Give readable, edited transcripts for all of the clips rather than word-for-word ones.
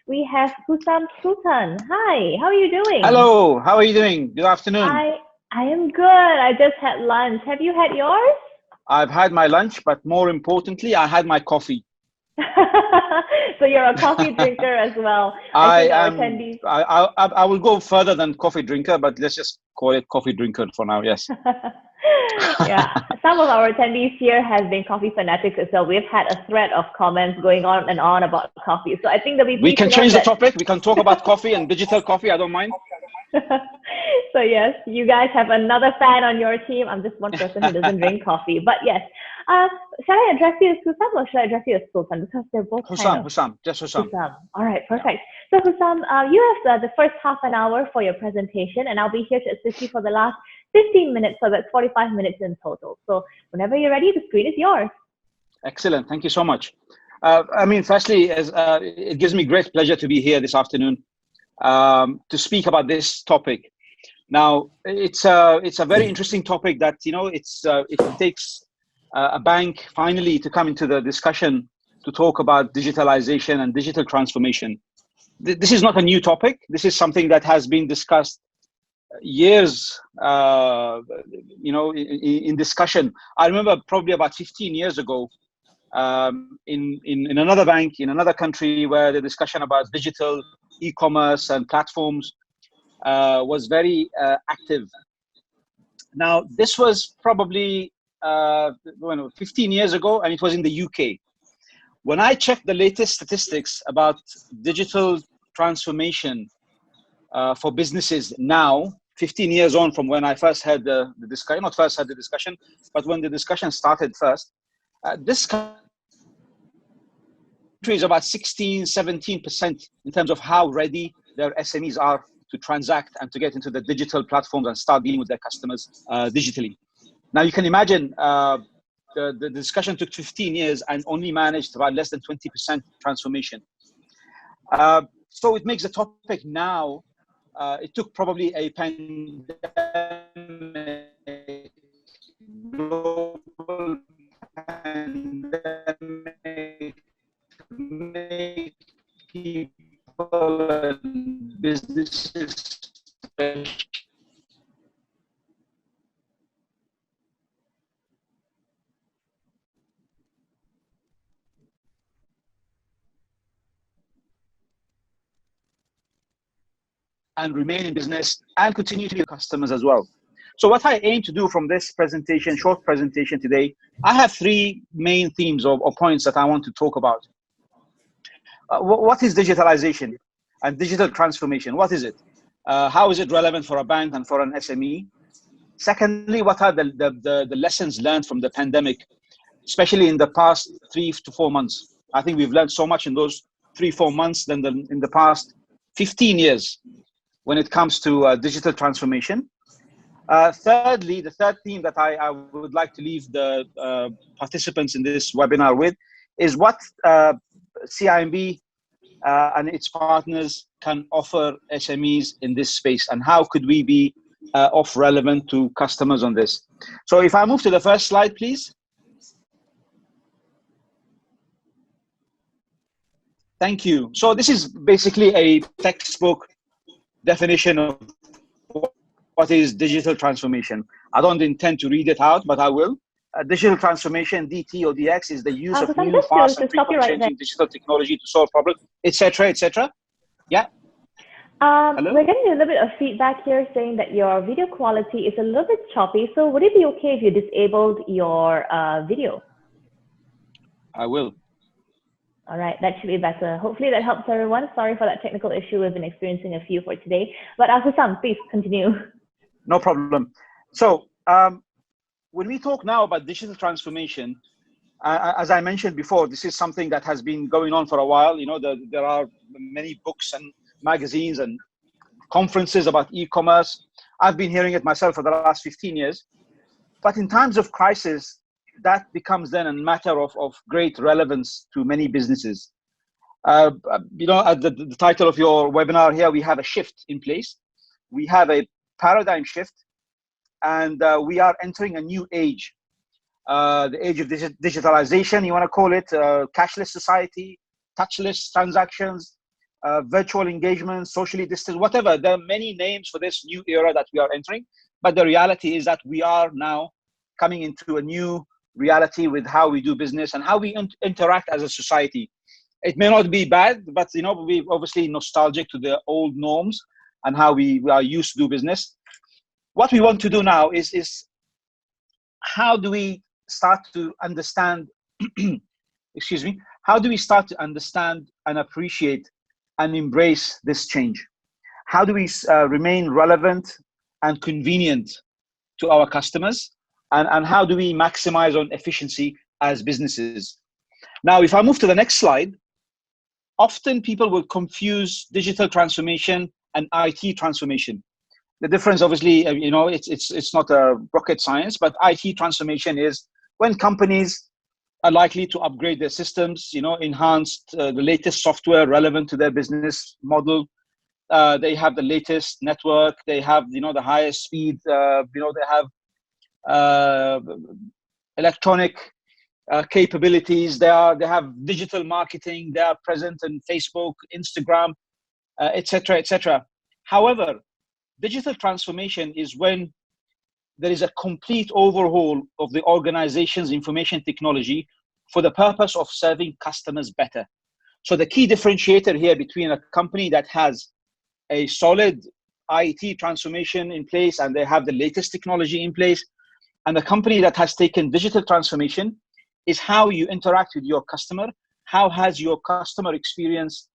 we have Hussam Sultan. Hi, how are you doing? Hello, how are you doing? Good afternoon. I I am good. I just had lunch. Have you had yours? I've had my lunch, but more importantly, I had my coffee. So you're a coffee drinker as well. I I think our am. attendees. I will go further than coffee drinker, but let's just call it coffee drinker for now. Yes. Yeah, some of our attendees here have been coffee fanatics as well. We've had a thread of comments going on and on about coffee. So I think they'll be We pleased can to know change the that. topic. We can talk about coffee and digital coffee. I don't mind. So yes, you guys have another fan on your team. I'm just one person who doesn't drink coffee. But yes, uh, shall I address you as Hussam or should I address you as Sultan? Because they're both kind Hussam, of Hussam, just Hussam. Hussam. All right, Yeah. perfect. So Hussam, you have the first half an hour for your presentation, and I'll be here to assist you for the last 15 minutes, so that's 45 minutes in total. So whenever you're ready, the screen is yours. Excellent. Thank you so much. Firstly, it gives me great pleasure to be here this afternoon to speak about this topic. Now, it's a very interesting topic that it takes a bank finally to come into the discussion to talk about digitalization and digital transformation. This is not a new topic. This is something that has been discussed years, in discussion. I remember probably about 15 years ago, in another bank in another country, where the discussion about digital e-commerce and platforms was very active. Now, this was probably 15 years ago, and it was in the UK. When I checked the latest statistics about digital transformation for businesses now, 15 years on from when I first had the discussion, not first had the discussion, but when the discussion started first, this country is about 16, 17% in terms of how ready their SMEs are to transact and to get into the digital platforms and start dealing with their customers digitally. Now, you can imagine the discussion took 15 years and only managed about less than 20% transformation. So it makes the topic now, it took probably a pandemic, global pandemic, to make people and businesses and remain in business and continue to be customers as well. So what I aim to do from this presentation, short presentation today, I have three main themes or points that I want to talk about. What is digitalization and digital transformation? What is it? How is it relevant for a bank and for an SME? Secondly, what are the lessons learned from the pandemic, especially in the past 3 to 4 months? I think we've learned so much in those 3-4 months than in the past 15 years when it comes to digital transformation. Thirdly, the third theme that I would like to leave the participants in this webinar with is what CIMB and its partners can offer SMEs in this space, and how could we be of relevant to customers on this. So if I move to the first slide, please. Thank you. So this is basically a textbook definition of what is digital transformation. I don't intend to read it out, but I will. Digital transformation, DT or DX, is the use of new, fast, and frequent changing digital technology to solve problems, etc., etc. Yeah. We're getting a little bit of feedback here saying that your video quality is a little bit choppy. So would it be okay if you disabled your video? I will. All right, that should be better. Hopefully that helps everyone. Sorry for that technical issue. We've been experiencing a few for today. But Hussam, please continue. No problem. So when we talk now about digital transformation, as I mentioned before, this is something that has been going on for a while. You know, there are many books and magazines and conferences about e-commerce. I've been hearing it myself for the last 15 years. But in times of crisis, that becomes then a matter of great relevance to many businesses. At the title of your webinar here, we have a shift in place. We have a paradigm shift, and we are entering a new age. The age of digitalization, you want to call it, cashless society, touchless transactions, virtual engagement, socially distant, whatever. There are many names for this new era that we are entering. But the reality is that we are now coming into a new reality with how we do business and how we interact as a society. It may not be bad, but we're obviously nostalgic to the old norms and how we are used to do business. What we want to do now is how do we start to understand, excuse me, how do we start to understand and appreciate and embrace this change? How do we remain relevant and convenient to our customers? And how do we maximize on efficiency as businesses? Now, if I move to the next slide, often people will confuse digital transformation and IT transformation. The difference, obviously, it's not a rocket science, but IT transformation is when companies are likely to upgrade their systems, enhance the latest software relevant to their business model. They have the latest network. They have, the highest speed. They have electronic capabilities. They have digital marketing. They are present in Facebook, Instagram, etc., etc. However, digital transformation is when there is a complete overhaul of the organization's information technology for the purpose of serving customers better. So the key differentiator here between a company that has a solid IT transformation in place and they have the latest technology in place, and a company that has taken digital transformation is how you interact with your customer. How has your customer experience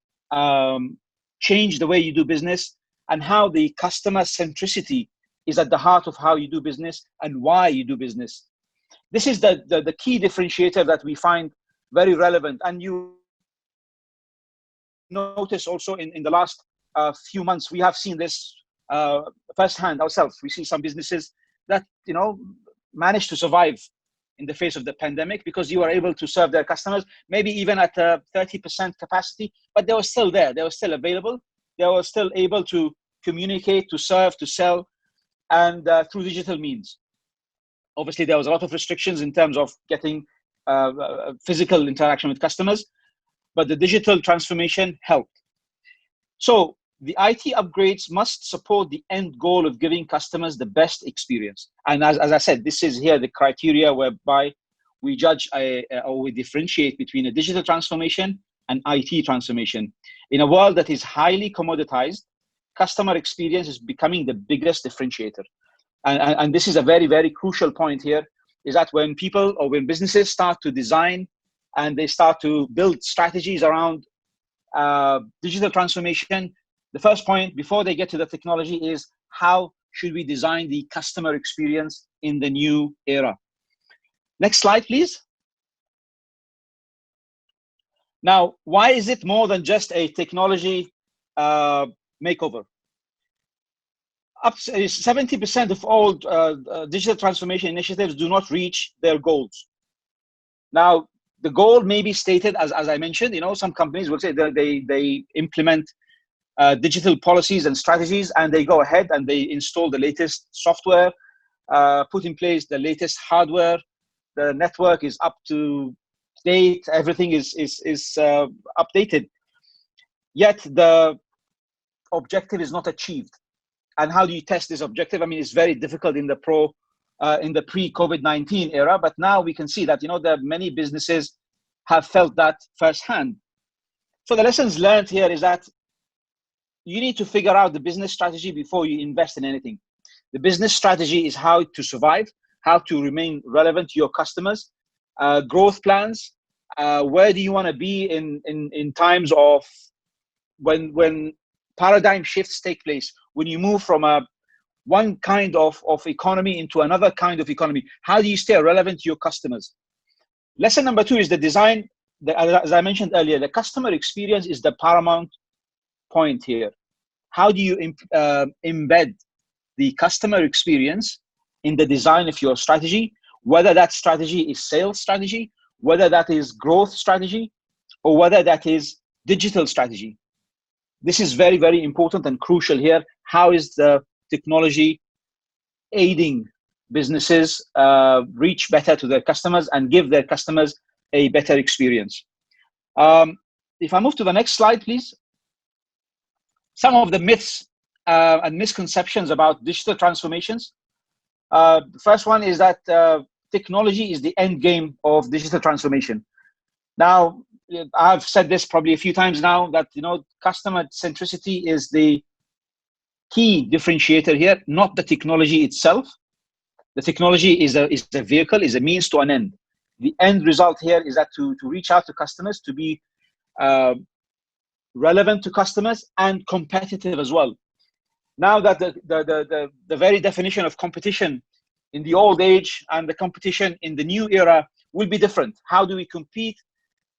changed the way you do business, and how the customer centricity is at the heart of how you do business and why you do business. This is the key differentiator that we find very relevant. And you notice also in the last few months, we have seen this firsthand ourselves. We see some businesses that, managed to survive in the face of the pandemic because you were able to serve their customers, maybe even at 30% capacity, but they were still there. They were still available. They were still able to communicate, to serve, to sell, and through digital means. Obviously, there was a lot of restrictions in terms of getting physical interaction with customers, but the digital transformation helped. So the IT upgrades must support the end goal of giving customers the best experience. And as I said, this is here the criteria whereby we judge or we differentiate between a digital transformation and IT transformation. In a world that is highly commoditized, customer experience is becoming the biggest differentiator. And this is a very, very crucial point here, is that when people or when businesses start to design and they start to build strategies around digital transformation, the first point before they get to the technology is how should we design the customer experience in the new era? Next slide, please. Now, why is it more than just a technology makeover? Up to 70% of all digital transformation initiatives do not reach their goals. Now, the goal may be stated, as I mentioned, some companies will say that they implement digital policies and strategies, and they go ahead and they install the latest software, put in place the latest hardware, the network is up to date, everything is updated. Yet the objective is not achieved. And how do you test this objective? I mean, it's very difficult in the pre-COVID-19 era, but now we can see that, that many businesses have felt that firsthand. So the lessons learned here is that you need to figure out the business strategy before you invest in anything. The business strategy is how to survive, how to remain relevant to your customers, growth plans, where do you want to be in times of when paradigm shifts take place, when you move from one kind of economy into another kind of economy. How do you stay relevant to your customers? Lesson number 2 is the design. As I mentioned earlier, the customer experience is the paramount point here. How do you embed the customer experience in the design of your strategy, whether that strategy is sales strategy, whether that is growth strategy, or whether that is digital strategy? This is very, very important and crucial here. How is the technology aiding businesses reach better to their customers and give their customers a better experience? If I move to the next slide, please. Some of the myths and misconceptions about digital transformations. The first one is that technology is the end game of digital transformation. Now, I've said this probably a few times now that customer centricity is the key differentiator here, not the technology itself. The technology is a vehicle, is a means to an end. The end result here is that to reach out to customers, to be relevant to customers and competitive as well. Now that the very definition of competition in the old age and the competition in the new era will be different. How do we compete?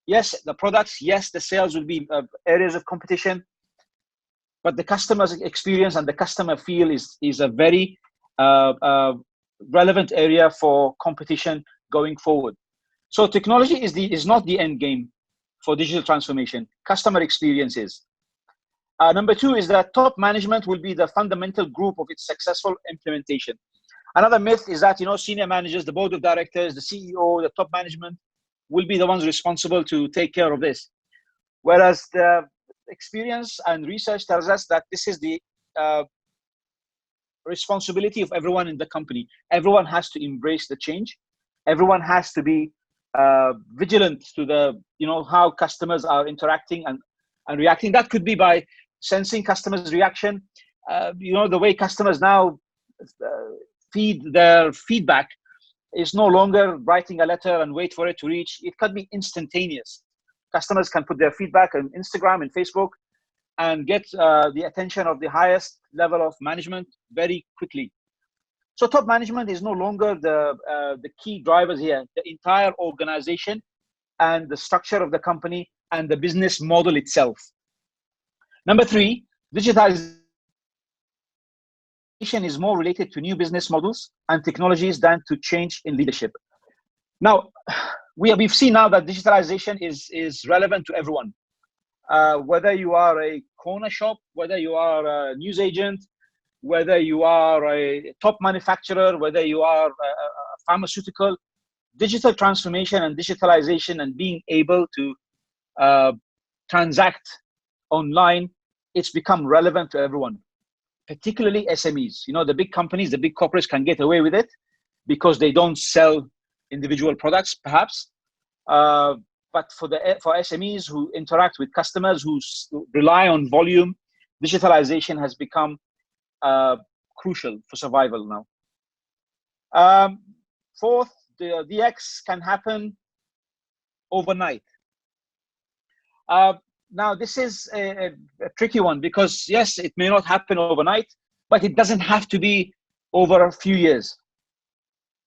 Yes, the products, yes, the sales will be areas of competition, but the customer's experience and the customer feel is a very relevant area for competition going forward. So technology is not the end game for digital transformation. Customer experience is. Number two is that top management will be the fundamental group of its successful implementation. Another myth is that senior managers, the board of directors, the CEO, the top management will be the ones responsible to take care of this. Whereas the experience and research tells us that this is the responsibility of everyone in the company. Everyone has to embrace the change. Everyone has to be vigilant to the how customers are interacting and reacting. That could be by sensing customers' reaction. The way customers now feed their feedback is no longer writing a letter and wait for it to reach. It can be instantaneous. Customers can put their feedback on Instagram and Facebook and get the attention of the highest level of management very quickly. So top management is no longer the key drivers here. The entire organization and the structure of the company and the business model itself. Number three, digitization is more related to new business models and technologies than to change in leadership. Now, we've seen now that digitalization is relevant to everyone. Whether you are a corner shop, whether you are a news agent, whether you are a top manufacturer, whether you are a pharmaceutical, digital transformation and digitalization and being able to transact online, it's become relevant to everyone, particularly SMEs. The big companies, the big corporates can get away with it because they don't sell individual products, perhaps. But for SMEs who interact with customers, who rely on volume, digitalization has become crucial for survival now. Fourth, the DX can happen overnight. Now, this is a tricky one because, yes, it may not happen overnight, but it doesn't have to be over a few years.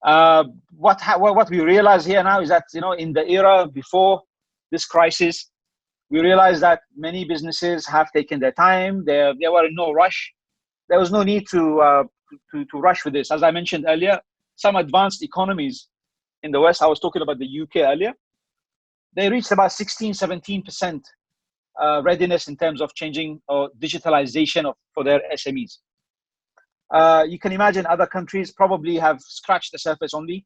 What we realize here now is that, in the era before this crisis, we realized that many businesses have taken their time. They were in no rush. There was no need to rush with this. As I mentioned earlier, some advanced economies in the West, I was talking about the UK earlier, they reached about 16-17% readiness in terms of changing or digitalization for their SMEs. You can imagine other countries probably have scratched the surface only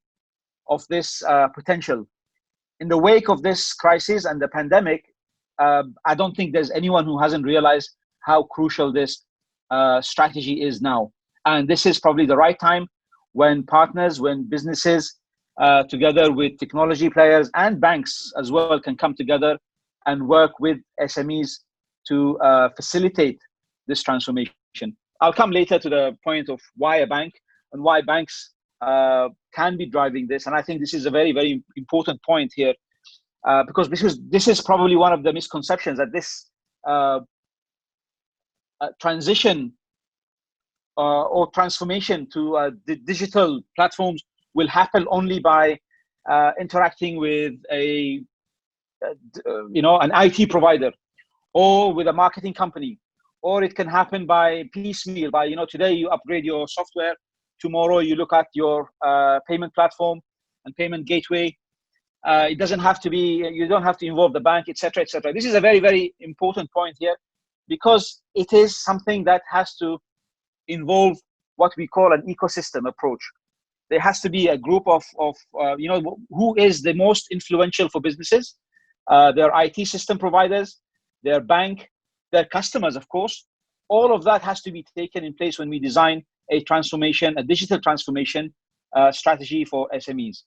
of this potential. In the wake of this crisis and the pandemic, I don't think there's anyone who hasn't realized how crucial this strategy is now. And this is probably the right time when partners, when businesses, together with technology players and banks as well, can come together and work with SMEs to facilitate this transformation. I'll come later to the point of why a bank and why banks can be driving this. And I think this is a very, very important point here because this is probably one of the misconceptions that this transition or transformation to the digital platforms will happen only by interacting with an IT provider or with a marketing company, or it can happen by piecemeal, by today you upgrade your software, tomorrow you look at your payment platform and payment gateway. It doesn't have to be, you don't have to involve the bank, etc., etc. This is a very, very important point here because it is something that has to involve what we call an ecosystem approach. There has to be a group of who is the most influential for businesses, their IT system providers, their bank, their customers, of course, All of that has to be taken in place when we design a transformation, a digital transformation strategy for SMEs.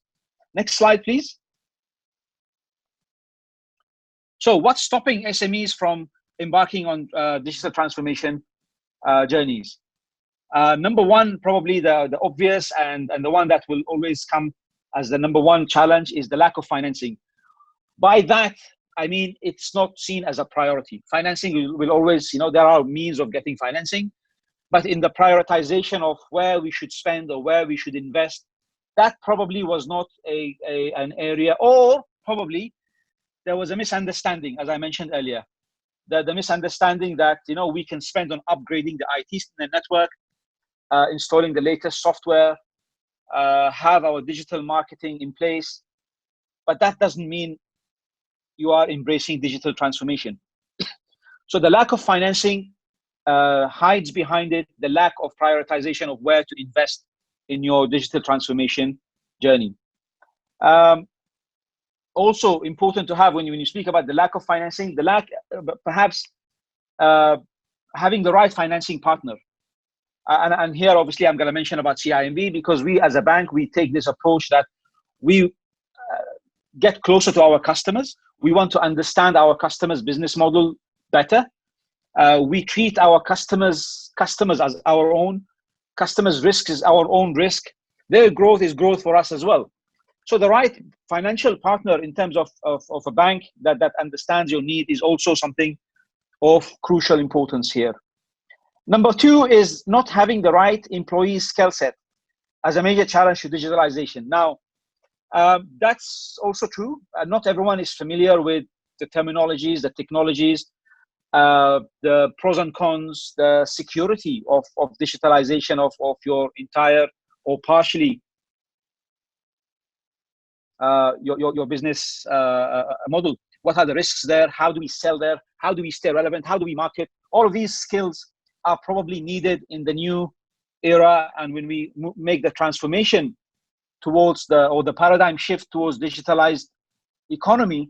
Next slide, please. So what's stopping SMEs from embarking on digital transformation journeys? Number one, probably the obvious and the one that will always come as the number one challenge is the lack of financing. By that, I mean, it's not seen as a priority. Financing will always, there are means of getting financing, but in the prioritization of where we should spend or where we should invest, that probably was not an area, or probably there was a misunderstanding, as I mentioned earlier. The misunderstanding that, we can spend on upgrading the IT network, installing the latest software, have our digital marketing in place, but that doesn't mean you are embracing digital transformation. So the lack of financing hides behind it the lack of prioritization of where to invest in your digital transformation journey. Also important to have when you speak about the lack of financing, perhaps having the right financing partner. And here, obviously, I'm going to mention about CIMB, because we as a bank, we take this approach that we get closer to our customers. We want to understand our customers' business model better. We treat our customers as our own. Customers' risk is our own risk. Their growth is growth for us as well. So the right financial partner in terms of a bank that understands your need is also something of crucial importance here. Number two is not having the right employee skill set as a major challenge to digitalization. Now, that's also true. Not everyone is familiar with the terminologies, the technologies, the pros and cons, the security of digitalization of your entire or partially your business model. What are the risks there? How do we sell there? How do we stay relevant? How do we market? All of these skills are probably needed in the new era, and when we make the transformation towards the paradigm shift towards digitalized economy,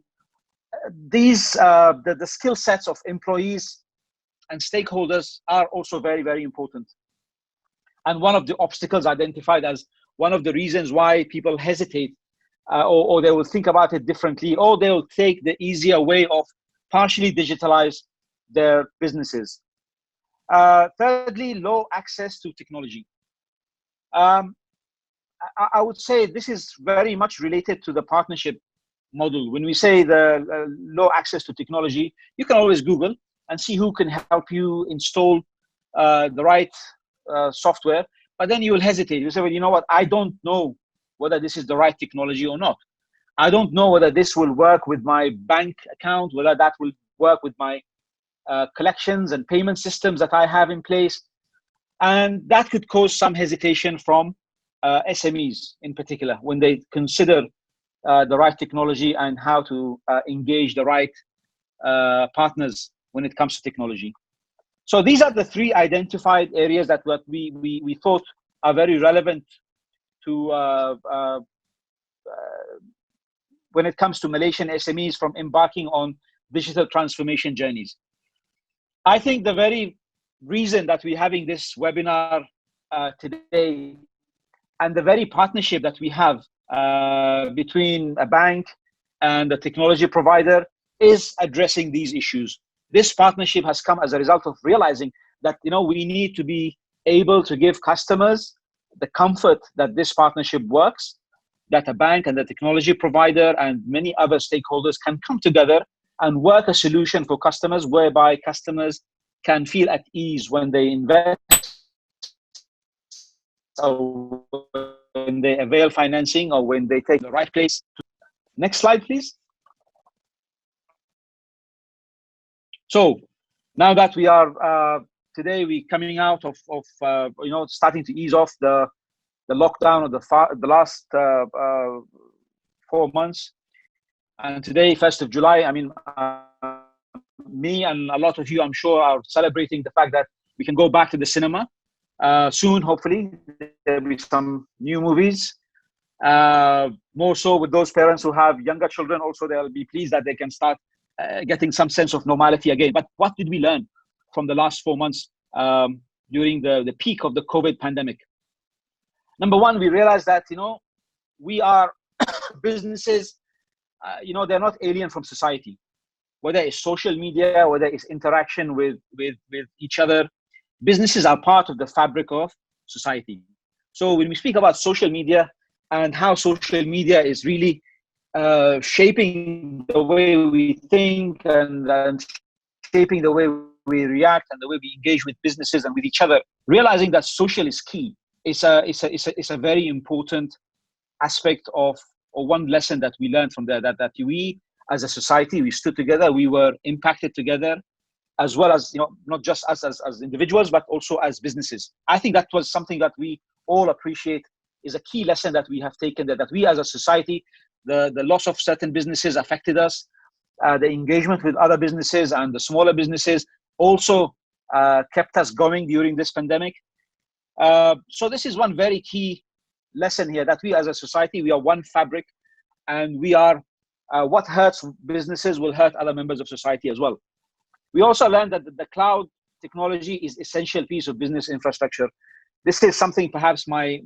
these the skill sets of employees and stakeholders are also very, very important. And one of the obstacles identified as one of the reasons why people hesitate, or they will think about it differently, or they will take the easier way of partially digitalize their businesses. Thirdly, low access to technology. I would say this is very much related to the partnership model. When we say the low access to technology, you can always Google and see who can help you install the right software, but then you will hesitate. You say, well, you know what? I don't know whether this is the right technology or not. I don't know whether this will work with my bank account, whether that will work with my collections and payment systems that I have in place. And that could cause some hesitation from SMEs in particular when they consider the right technology and how to engage the right partners when it comes to technology. So these are the three identified areas that what we thought are very relevant to when it comes to Malaysian SMEs from embarking on digital transformation journeys. I think the very reason that we're having this webinar today, and the very partnership that we have between a bank and a technology provider, is addressing these issues. This partnership has come as a result of realizing that we need to be able to give customers the comfort that this partnership works, that a bank and the technology provider and many other stakeholders can come together and work a solution for customers whereby customers can feel at ease when they invest or when they avail financing or when they take the right place. Next slide, please. So now that we are today, we're coming out of starting to ease off the lockdown of the last 4 months, and today, 1st of July, I mean, me and a lot of you, I'm sure, are celebrating the fact that we can go back to the cinema soon. Hopefully, there'll be some new movies. More so with those parents who have younger children, also they'll be pleased that they can start getting some sense of normality again. But what did we learn from the last 4 months during the peak of the COVID pandemic. Number one, we realized that, we are businesses, they're not alien from society, whether it's social media, whether it's interaction with each other. Businesses are part of the fabric of society. So when we speak about social media and how social media is really shaping the way we think and shaping the way we react and the way we engage with businesses and with each other, realizing that social is key. It's a very important aspect of, or one lesson that we learned from there, that we as a society, we stood together, we were impacted together, as well as, not just us as individuals, but also as businesses. I think that was something that we all appreciate, is a key lesson that we have taken, that we as a society, the loss of certain businesses affected us, the engagement with other businesses and the smaller businesses also kept us going during this pandemic. So this is one very key lesson here, that we as a society, we are one fabric, and we are, what hurts businesses will hurt other members of society as well. We also learned that the cloud technology is essential piece of business infrastructure. This is something perhaps my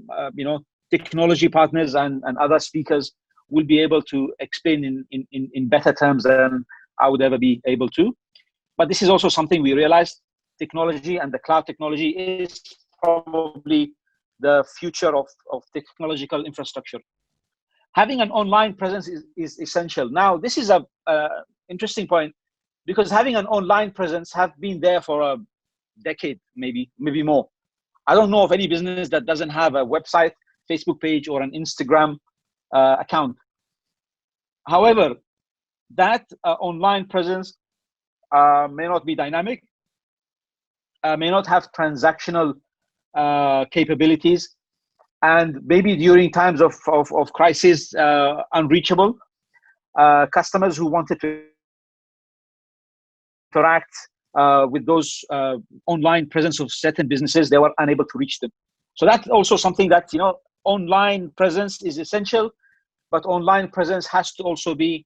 technology partners and other speakers will be able to explain in better terms than I would ever be able to. But this is also something we realized, technology and the cloud technology is probably the future of technological infrastructure. Having an online presence is essential. Now, this is a interesting point, because having an online presence have been there for a decade, maybe more. I don't know of any business that doesn't have a website, Facebook page, or an Instagram account. However, that online presence may not be dynamic, may not have transactional capabilities, and maybe during times of crisis, unreachable. Customers who wanted to interact with those online presence of certain businesses, they were unable to reach them. So that's also something that, online presence is essential, but online presence has to also be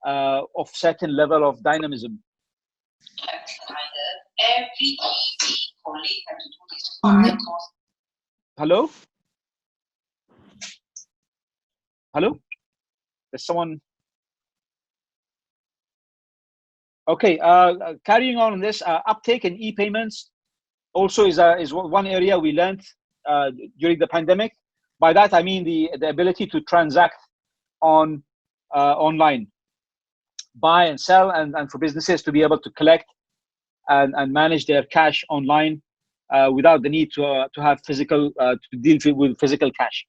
of certain level of dynamism. Hello? Hello? There's someone? Okay, carrying on this, uptake in e-payments also is one area we learned during the pandemic. By that, I mean the ability to transact on online, buy and sell, and for businesses to be able to collect and manage their cash online without the need to have physical, to deal with physical cash.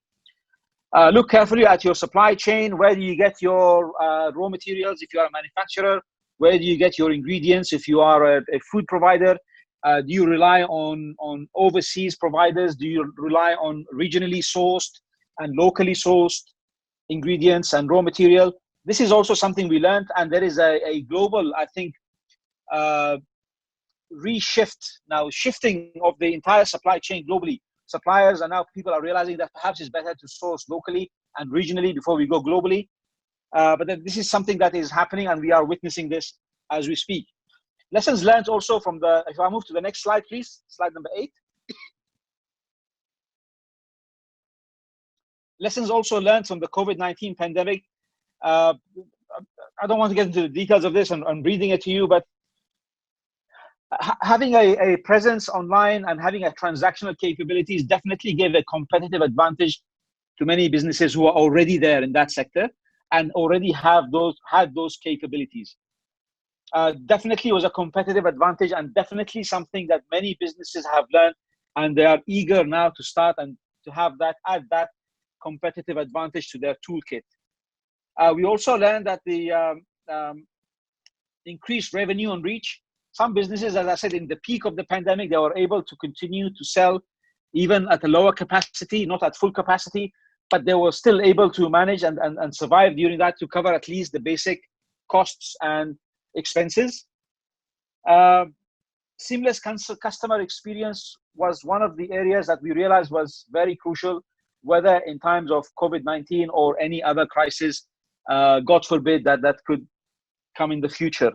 Look carefully at your supply chain. Where do you get your raw materials if you are a manufacturer? Where do you get your ingredients if you are a food provider? Do you rely on overseas providers? Do you rely on regionally sourced and locally sourced ingredients and raw material? This is also something we learned, and there is a global, I think, shifting of the entire supply chain globally. Suppliers and now people are realizing that perhaps it's better to source locally and regionally before we go globally. But then this is something that is happening, and we are witnessing this as we speak. Lessons learned also from if I move to the next slide, please, slide number 8. Lessons also learned from the COVID-19 pandemic. I don't want to get into the details of this, and I'm reading it to you, but having a presence online and having a transactional capabilities definitely gave a competitive advantage to many businesses who are already there in that sector and already had those capabilities. Definitely was a competitive advantage, and definitely something that many businesses have learned, and they are eager now to start and to have add that competitive advantage to their toolkit. We also learned that the increased revenue and reach. Some businesses, as I said, in the peak of the pandemic, they were able to continue to sell even at a lower capacity, not at full capacity, but they were still able to manage and survive during that to cover at least the basic costs and expenses. Seamless customer experience was one of the areas that we realized was very crucial, whether in times of COVID-19 or any other crisis, God forbid, that could come in the future.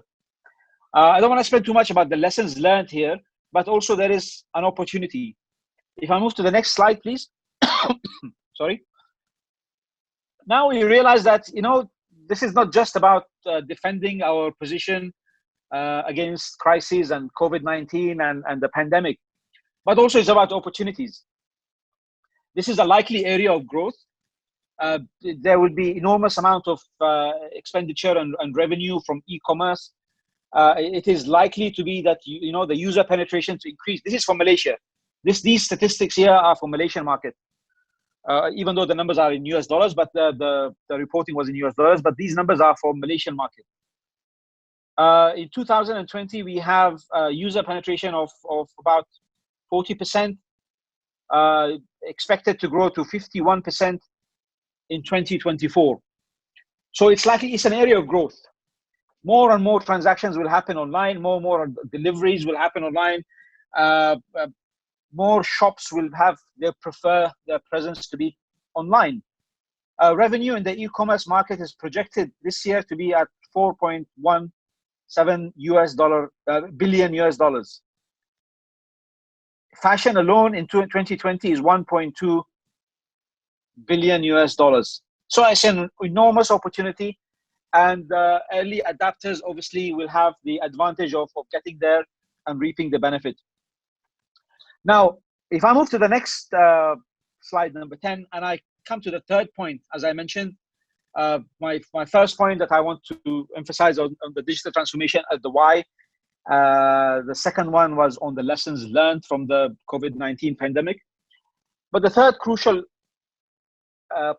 I don't want to spend too much about the lessons learned here, but also there is an opportunity. If I move to the next slide, please. Sorry. Now we realize that, this is not just about defending our position against crises and COVID-19 and the pandemic, but also it's about opportunities. This is a likely area of growth. There will be enormous amount of expenditure and revenue from e-commerce. It is likely to be that the user penetration to increase. This is for Malaysia. These statistics here are for Malaysian market. Even though the numbers are in US dollars, but the reporting was in US dollars, but these numbers are for Malaysian market. In 2020, we have user penetration of about 40%, expected to grow to 51% in 2024. So it's an area of growth. More and more transactions will happen online, more deliveries will happen online. More shops will prefer their presence to be online. Revenue in the e-commerce market is projected this year to be at $4.17 billion US dollars. Fashion alone in 2020 is 1.2 billion US dollars. So it's an enormous opportunity, and early adapters obviously will have the advantage of getting there and reaping the benefit. Now, if I move to the next slide, number 10, and I come to the third point, as I mentioned, my first point that I want to emphasize on the digital transformation at the why. The second one was on the lessons learned from the COVID-19 pandemic. But the third crucial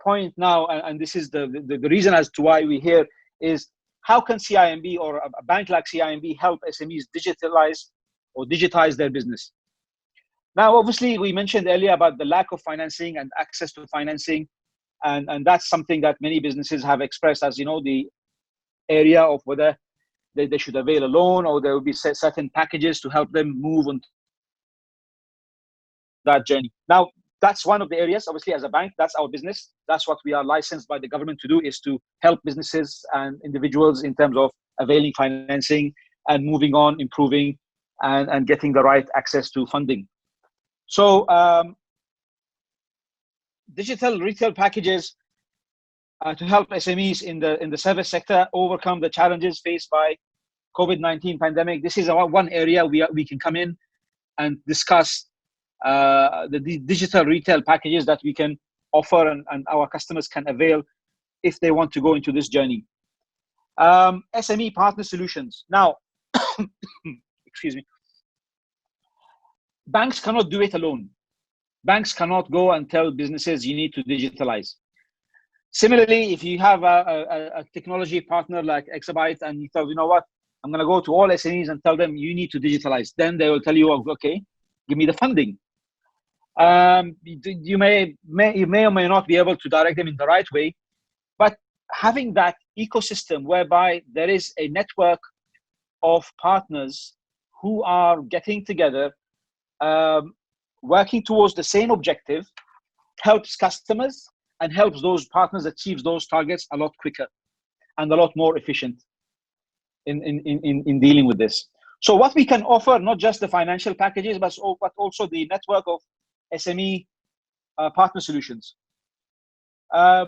point now, and this is the reason as to why we're here, is how can CIMB or a bank like CIMB help SMEs digitize their business? Now, obviously, we mentioned earlier about the lack of financing and access to financing, and that's something that many businesses have expressed as, the area of whether they should avail a loan, or there will be certain packages to help them move on that journey. Now, that's one of the areas. Obviously, as a bank, that's our business. That's what we are licensed by the government to do, is to help businesses and individuals in terms of availing financing and moving on, improving, and getting the right access to funding. So digital retail packages to help SMEs in the service sector overcome the challenges faced by COVID-19 pandemic. This is one area we can come in and discuss the digital retail packages that we can offer and our customers can avail if they want to go into this journey. SME partner solutions. Now, excuse me. Banks cannot do it alone. Banks cannot go and tell businesses you need to digitalize. Similarly, if you have a technology partner like Exabyte and you tell, you know what, I'm going to go to all SMEs and tell them you need to digitalize, then they will tell you, okay, give me the funding. You may or may not be able to direct them in the right way, but having that ecosystem whereby there is a network of partners who are getting together, working towards the same objective, helps customers and helps those partners achieve those targets a lot quicker and a lot more efficient in dealing with this. So what we can offer, not just the financial packages, but also the network of SME partner solutions.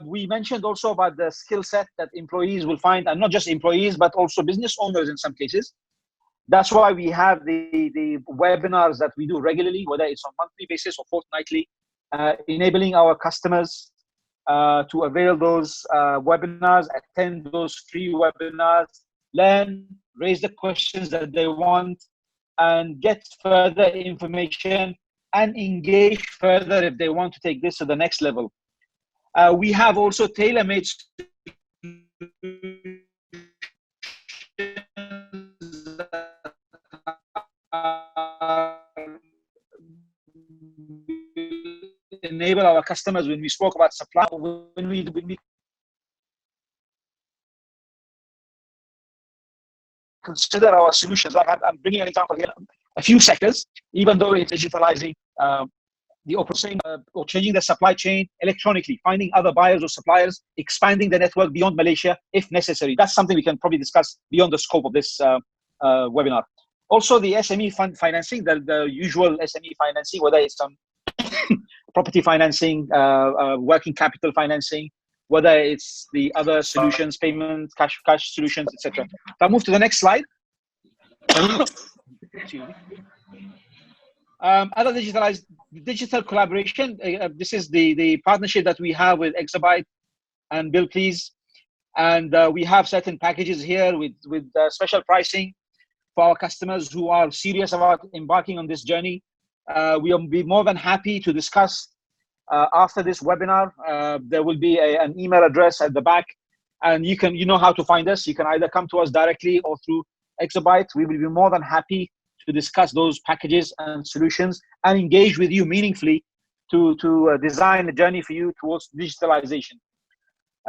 We mentioned also about the skill set that employees will find, and not just employees, but also business owners in some cases. That's why we have the webinars that we do regularly, whether it's on monthly basis or fortnightly, enabling our customers to avail those webinars, attend those free webinars, learn, raise the questions that they want, and get further information and engage further if they want to take this to the next level. We have also tailor-made enable our customers. When we spoke about supply, when we consider our solutions, I'm bringing an example here. A few sectors, even though it's digitalizing the operating or changing the supply chain electronically, finding other buyers or suppliers, expanding the network beyond Malaysia if necessary. That's something we can probably discuss beyond the scope of this webinar. Also, the SME fund financing, the usual SME financing, whether it's some property financing, working capital financing, whether it's the other solutions, payment, cash solutions, etc. If I move to the next slide. Other digital collaboration. This is the partnership that we have with Exabyte and Bill Please, and we have certain packages here with special pricing for our customers who are serious about embarking on this journey. We'll be more than happy to discuss after this webinar. There will be an email address at the back, and you know how to find us. You can either come to us directly or through Exabyte. We will be more than happy to discuss those packages and solutions and engage with you meaningfully to design a journey for you towards digitalization.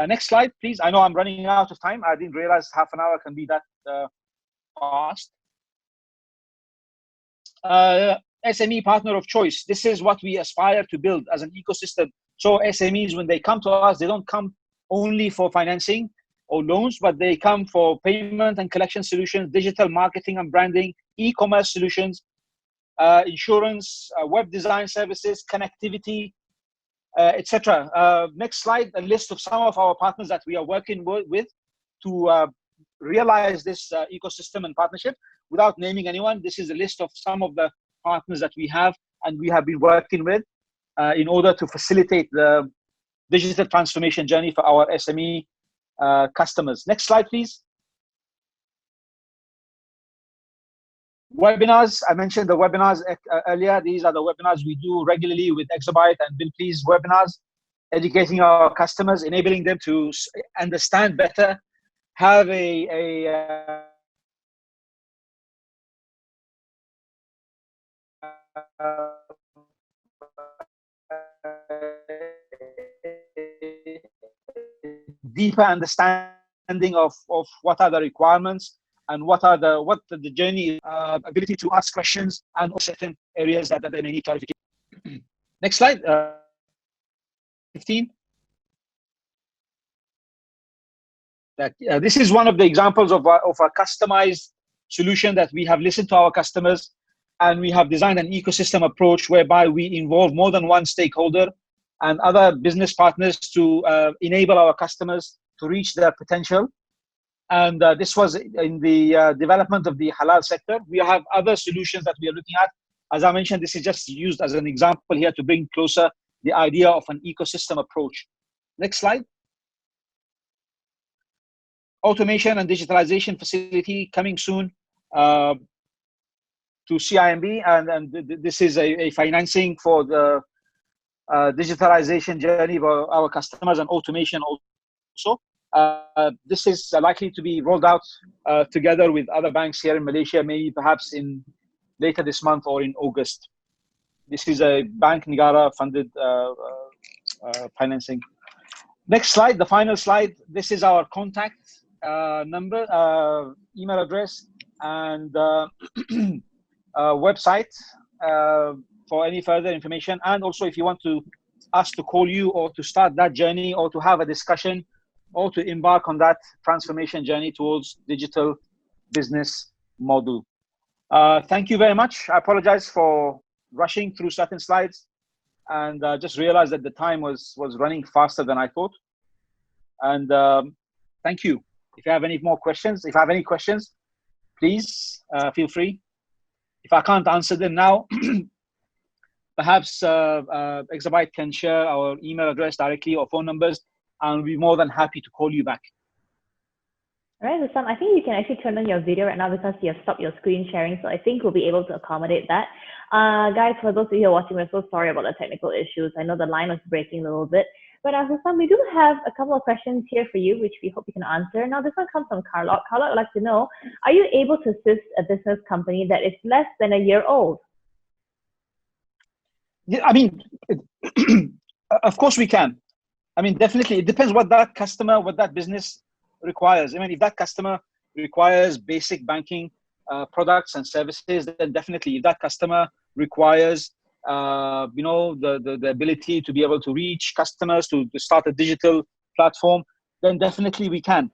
Next slide, please. I know I'm running out of time. I didn't realize half an hour can be that fast. SME partner of choice. This is what we aspire to build as an ecosystem. So SMEs, when they come to us, they don't come only for financing or loans, but they come for payment and collection solutions, digital marketing and branding, e-commerce solutions, insurance, web design services, connectivity, etc. Next slide, a list of some of our partners that we are working with to realize this ecosystem and partnership. Without naming anyone, this is a list of some of the partners that we have and we have been working with in order to facilitate the digital transformation journey for our SME customers. Next slide, please. Webinars. I mentioned the webinars earlier. These are the webinars we do regularly with Exabyte and Bill Please webinars, educating our customers, enabling them to understand better, have a deeper understanding of what are the requirements and what the journey, ability to ask questions and certain areas that they may need clarification. Next slide, 15. This is one of the examples of a customized solution that we have listened to our customers, and we have designed an ecosystem approach whereby we involve more than one stakeholder and other business partners to enable our customers to reach their potential. And this was in the development of the halal sector. We have other solutions that we are looking at. As I mentioned, this is just used as an example here to bring closer the idea of an ecosystem approach. Next slide. Automation and digitalization facility coming soon to CIMB, and this is a financing for the digitalization journey for our customers and automation also. This is likely to be rolled out together with other banks here in Malaysia, maybe perhaps in later this month or in August. This is a Bank Negara funded financing. Next slide, the final slide. This is our contact number, email address, and website for any further information. And also, if you want us to call you or to start that journey or to have a discussion or to embark on that transformation journey towards digital business model. Thank you very much. I apologize for rushing through certain slides, and just realized that the time was running faster than I thought. And thank you. If you have any more questions, please feel free. If I can't answer them now, perhaps Exabyte can share our email address directly or phone numbers, and we'll be more than happy to call you back. All right, Hussam, I think you can actually turn on your video right now because you have stopped your screen sharing, so I think we'll be able to accommodate that. Guys, for those of you who are watching, we're so sorry about the technical issues. I know the line was breaking a little bit. But Hussam, we do have a couple of questions here for you, which we hope you can answer. Now, this one comes from Carlotte. Carlotte would like to know, are you able to assist a business company that is less than a year old? Yeah, I mean, of course we can. I mean, definitely, it depends what that customer, what that business requires. I mean, if that customer requires basic banking products and services, then definitely, if that customer requires the ability to be able to reach customers, to start a digital platform, then definitely we can.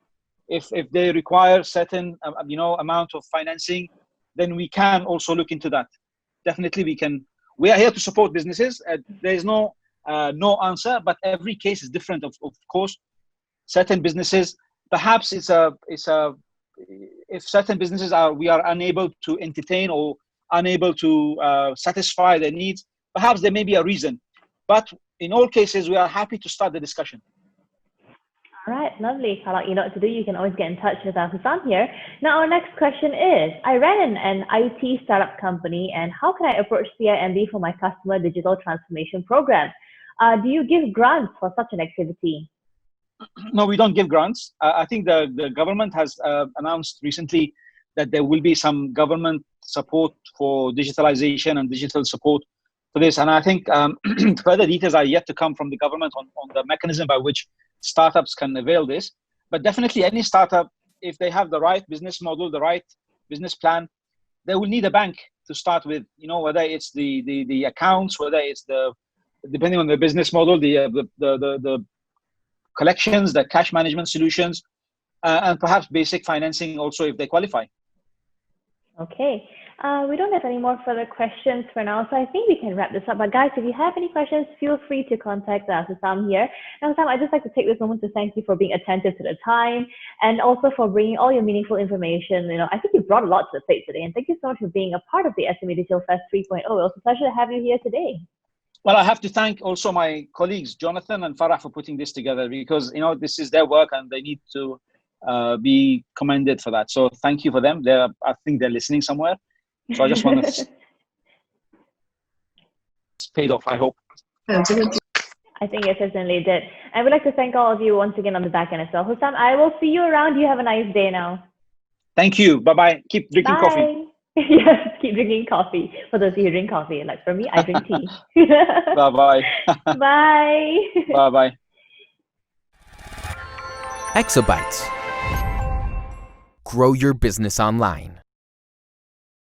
If they require certain amount of financing, then we can also look into that. Definitely, we can. We are here to support businesses. There is no answer, but every case is different. Of course, certain businesses, perhaps if certain businesses we are unable to entertain or unable to satisfy their needs, perhaps there may be a reason. But in all cases, we are happy to start the discussion. All right, lovely. Kalau you know what to do, you can always get in touch with Hussam here. Now, our next question is, I ran an IT startup company, and how can I approach CIMB for my customer digital transformation program? Do you give grants for such an activity? No, we don't give grants. I think the government has announced recently that there will be some government support for digitalization and digital support for this. And I think further details are yet to come from the government on the mechanism by which startups can avail this. But definitely any startup, if they have the right business model, the right business plan, they will need a bank to start with, you know, whether it's the accounts, whether it's depending on the business model, the collections, the cash management solutions, and perhaps basic financing also if they qualify. Okay. We don't have any more further questions for now, so I think we can wrap this up. But guys, if you have any questions, feel free to contact Hussam here. And Hussam, I'd just like to take this moment to thank you for being attentive to the time and also for bringing all your meaningful information. You know, I think you brought a lot to the plate today, and thank you so much for being a part of the SME Digital Fest 3.0. It was a pleasure to have you here today. Well, I have to thank also my colleagues, Jonathan and Farah, for putting this together, because, you know, this is their work and they need to be commended for that. So thank you for them. I think they're listening somewhere. So I just want to it's paid off, I hope. I think it certainly did. I would like to thank all of you once again on the back end as well. Hussam, I will see you around. You have a nice day now. Thank you. Bye-bye. Keep drinking coffee. Yes, keep drinking coffee. For those of you who drink coffee, like for me, I drink tea. Bye-bye. Bye. Bye-bye. Exabytes. Grow your business online.